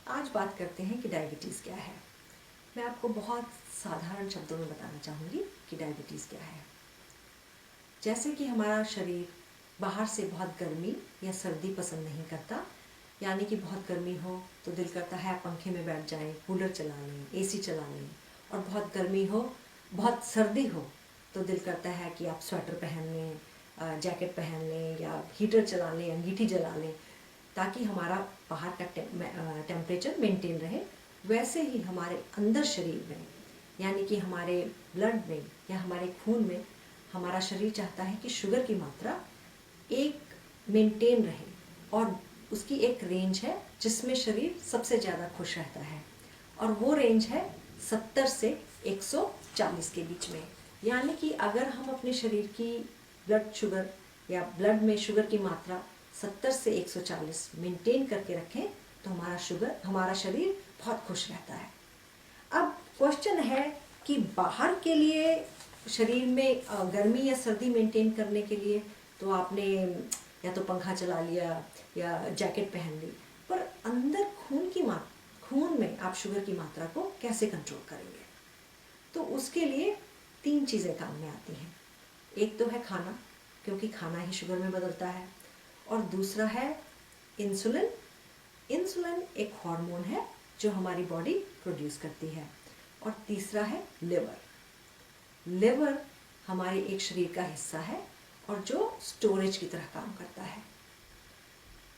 आज बात करते हैं कि डायबिटीज़ क्या है। मैं आपको बहुत साधारण शब्दों में बताना चाहूँगी कि डायबिटीज़ क्या है। जैसे कि हमारा शरीर बाहर से बहुत गर्मी या सर्दी पसंद नहीं करता, यानी कि बहुत गर्मी हो तो दिल करता है पंखे में बैठ जाएं, कूलर चला लें, एसी चला लें, और बहुत गर्मी हो, बहुत सर्दी हो तो दिल करता है कि आप स्वेटर पहन लें, जैकेट पहन लें या हीटर चला लें, अंगीठी जला लें, ताकि हमारा बाहर का टेम्परेचर मेंटेन रहे। वैसे ही हमारे अंदर शरीर में, यानी कि हमारे ब्लड में या हमारे खून में, हमारा शरीर चाहता है कि शुगर की मात्रा एक मेंटेन रहे, और उसकी एक रेंज है जिसमें शरीर सबसे ज़्यादा खुश रहता है, और वो रेंज है 70 से 140 के बीच में। यानी कि अगर हम अपने शरीर की ब्लड शुगर या ब्लड में शुगर की मात्रा 70 से 140 मेंटेन करके रखें तो हमारा शरीर बहुत खुश रहता है। अब क्वेश्चन है कि बाहर के लिए शरीर में गर्मी या सर्दी मेंटेन करने के लिए तो आपने या तो पंखा चला लिया या जैकेट पहन ली, पर अंदर खून में आप शुगर की मात्रा को कैसे कंट्रोल करेंगे? तो उसके लिए 3 चीज़ें काम में आती हैं। एक तो है खाना, क्योंकि खाना ही शुगर में बदलता है, और दूसरा है इंसुलिन। इंसुलिन एक हार्मोन है जो हमारी बॉडी प्रोड्यूस करती है, और तीसरा है लिवर। लिवर हमारे एक शरीर का हिस्सा है और जो स्टोरेज की तरह काम करता है।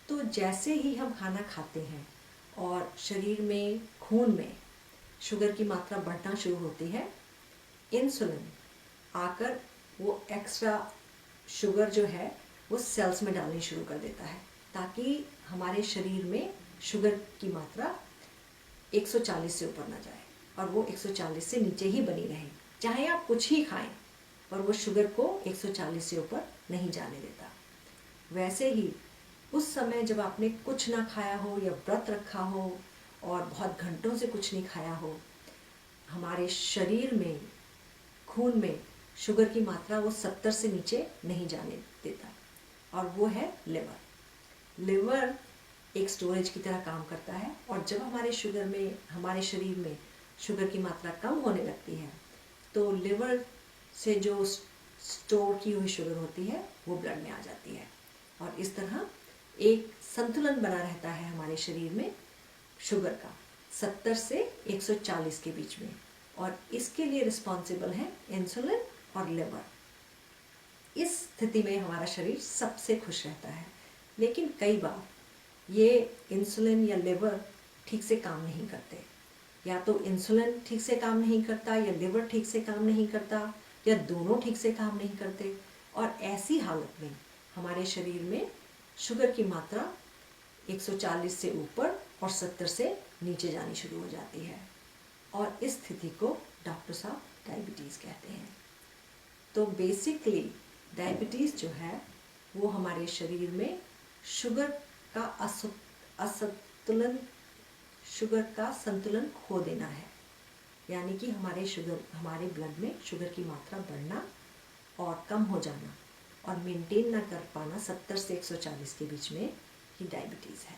तो जैसे ही हम खाना खाते हैं और शरीर में, खून में शुगर की मात्रा बढ़ना शुरू होती है, इंसुलिन आकर वो एक्स्ट्रा शुगर जो है वो सेल्स में डालनी शुरू कर देता है, ताकि हमारे शरीर में शुगर की मात्रा 140 से ऊपर ना जाए, और वो 140 से नीचे ही बनी रहे। चाहे आप कुछ ही खाएं, पर वो शुगर को 140 से ऊपर नहीं जाने देता। वैसे ही उस समय जब आपने कुछ ना खाया हो या व्रत रखा हो और बहुत घंटों से कुछ नहीं खाया हो, हमारे शरीर में, खून में शुगर की मात्रा वो 70 से नीचे नहीं जाने देता, और वो है लिवर। लिवर एक स्टोरेज की तरह काम करता है, और जब हमारे शरीर में शुगर की मात्रा कम होने लगती है तो लिवर से जो स्टोर की हुई शुगर होती है वो ब्लड में आ जाती है, और इस तरह एक संतुलन बना रहता है हमारे शरीर में शुगर का 70 से 140 के बीच में, और इसके लिए रिस्पॉन्सिबल है इंसुलिन और लिवर। इस स्थिति में हमारा शरीर सबसे खुश रहता है। लेकिन कई बार ये इंसुलिन या लिवर ठीक से काम नहीं करते, या तो इंसुलिन ठीक से काम नहीं करता या लिवर ठीक से काम नहीं करता, या दोनों ठीक से काम नहीं करते, और ऐसी हालत में हमारे शरीर में शुगर की मात्रा 140 से ऊपर और 70 से नीचे जानी शुरू हो जाती है, और इस स्थिति को डॉक्टर साहब डायबिटीज़ कहते हैं। तो बेसिकली डायबिटीज़ जो है वो हमारे शरीर में शुगर का संतुलन खो देना है, यानी कि हमारे ब्लड में शुगर की मात्रा बढ़ना और कम हो जाना और मेंटेन ना कर पाना 70 से 140 के बीच में ही डायबिटीज़ है।